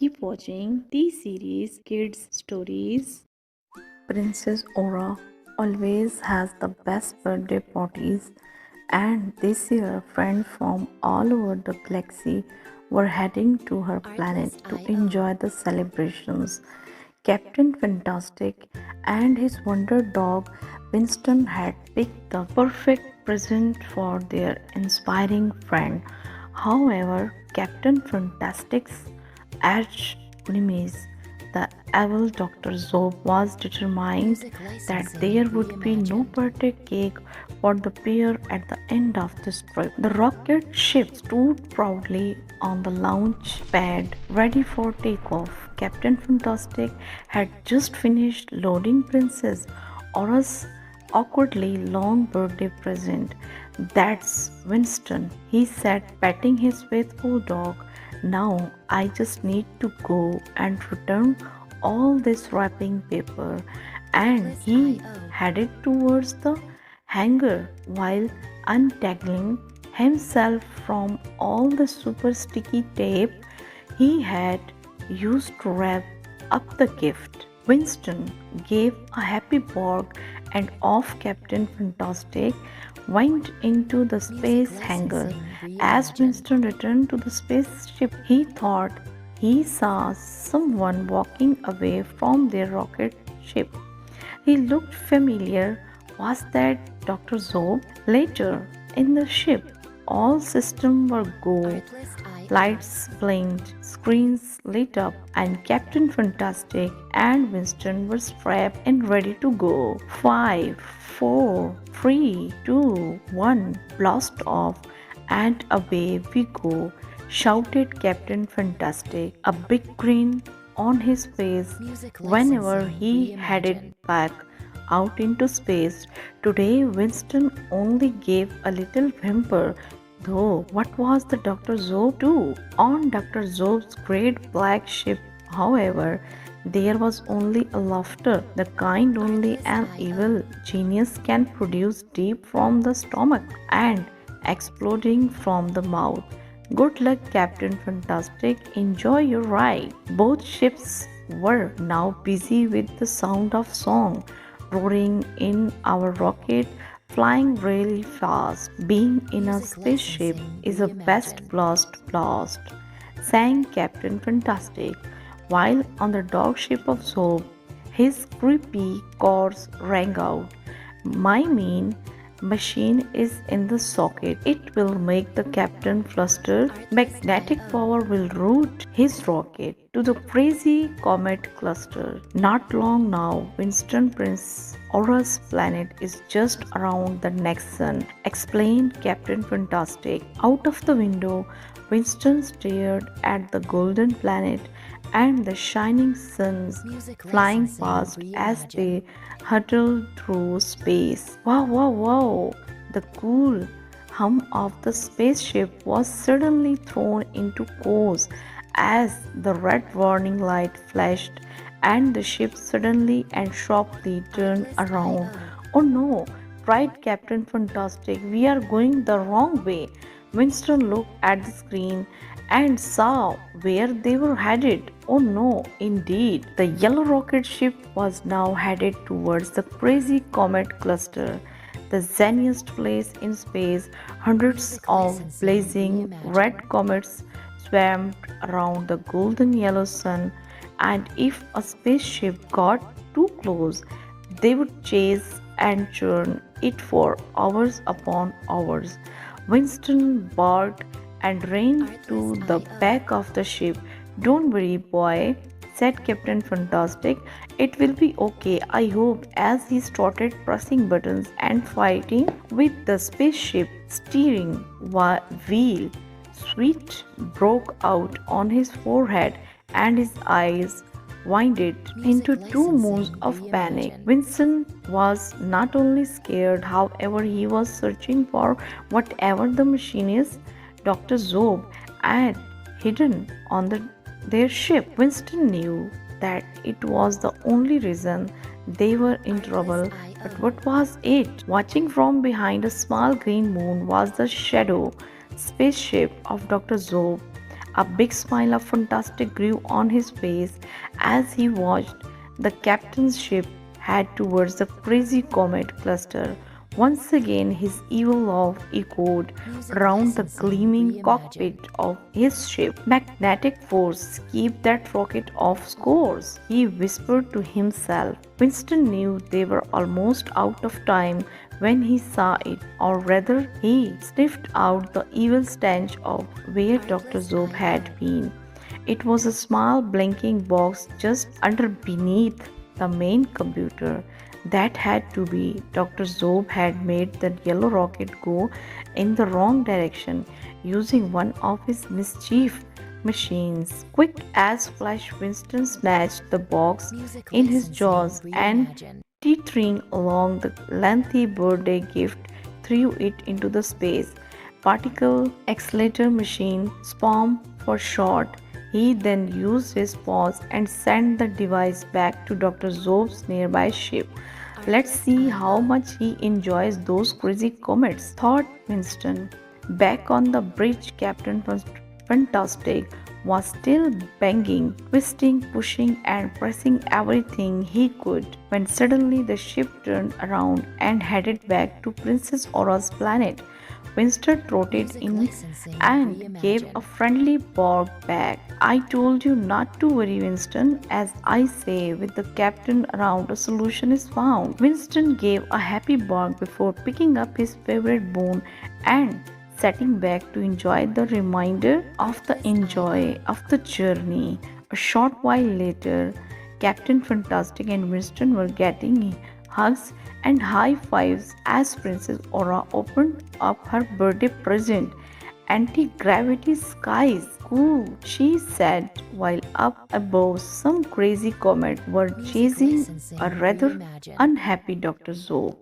Keep watching T-Series Kids Stories. Princess Aura always has the best birthday parties, and this year friends from all over the galaxy were heading to her planet to enjoy the celebrations. Captain Fantastic and his wonder dog Winston had picked the perfect present for their inspiring friend. However, Captain Fantastic's arch-nemesis, the evil Doctor Zob, was determined that there would be no birthday cake for the pair at the end of this trip. The rocket ship stood proudly on the launch pad, ready for takeoff. Captain Fantastic had just finished loading Princess Aura's awkwardly long birthday present. "That's Winston," he said, patting his faithful dog. "Now I just need to go and return all this wrapping paper." And he headed towards the hangar while untangling himself from all the super sticky tape he had used to wrap up the gift. Winston gave a happy bark, and off Captain Fantastic went into the space hangar. As Winston returned to the spaceship, he thought he saw someone walking away from their rocket ship. He looked familiar. Was that Doctor Zob? Later, in the ship, all systems were go. Lights blinked, screens lit up, and Captain Fantastic and Winston were strapped and ready to go. 5, 4, 3, 2, 1, blast off, and away we go, shouted Captain Fantastic, a big grin on his face whenever he headed back out into space. Today, Winston only gave a little whimper. Though, what was the Dr. Zob do? On Dr. Zob's great black ship, however, there was only a laughter, the kind only an evil genius can produce deep from the stomach and exploding from the mouth. Good luck, Captain Fantastic. Enjoy your ride. Both ships were now busy with the sound of song roaring in our rocket, flying really fast. Being in a spaceship is a best blast, sang Captain Fantastic, while on the dog ship of Zob, his creepy chorus rang out. "My mean machine is in the socket. It will make the captain fluster. Magnetic power will route his rocket to the crazy Comet cluster. Not long now, Winston Prince Aura's planet is just around the next sun," explained Captain Fantastic. Out of the window, Winston stared at the golden planet and the shining suns flying past as they hurtled through space. Wow, wow, wow! The cool hum of the spaceship was suddenly thrown into pause as the red warning light flashed and the ship suddenly and sharply turned around. "Oh no!" cried Captain Fantastic. "We are going the wrong way." Winston looked at the screen and saw where they were headed. Oh no, indeed. The yellow rocket ship was now headed towards the crazy comet cluster, the zaniest place in space. Hundreds of blazing red comets swarmed around the golden yellow sun, and if a spaceship got too close, they would chase and churn it for hours upon hours. Winston barked and ran to the back of the ship. "Don't worry, boy," said Captain Fantastic. "It will be okay, I hope," as he started pressing buttons and fighting with the spaceship steering wheel. Sweat broke out on his forehead and his eyes winded into two moons of panic. Winston was not only scared, however, he was searching for whatever the machine is Dr. Zob had hidden on their ship. Winston knew that it was the only reason they were in trouble. But what was it? Watching from behind a small green moon was the shadow spaceship of Dr. Zob. A big smile of fantastic grew on his face as he watched the captain's ship head towards the crazy comet cluster. Once again, his evil laugh echoed around the gleaming cockpit of his ship. Magnetic force, keep that rocket off course, he whispered to himself. Winston knew they were almost out of time when he saw it, or rather, he sniffed out the evil stench of where Dr. Zob had been. It was a small blinking box just under beneath the main computer. That had to be. Dr. Zob had made the yellow rocket go in the wrong direction using one of his mischief machines. Quick as flash, Winston snatched the box in his jaws and teetering along the lengthy birthday gift threw it into the space. Particle accelerator machine, SPOM for short. He then used his paws and sent the device back to Dr. Zob's nearby ship. Let's see how much he enjoys those crazy comets, thought Winston. Back on the bridge, Captain Fantastic was still banging, twisting, pushing, and pressing everything he could when suddenly the ship turned around and headed back to Princess Aura's planet. Winston trotted in and gave a friendly bark back. I told you not to worry, Winston. As I say, with the captain around, a solution is found. Winston gave a happy bark before picking up his favorite bone and setting back to enjoy the remainder of the journey. A short while later, Captain Fantastic and Winston were getting hugs and high fives as Princess Aura opened up her birthday present. Anti-gravity skies. Cool, she said, while up above some crazy comet were chasing a rather unhappy Dr. Zob.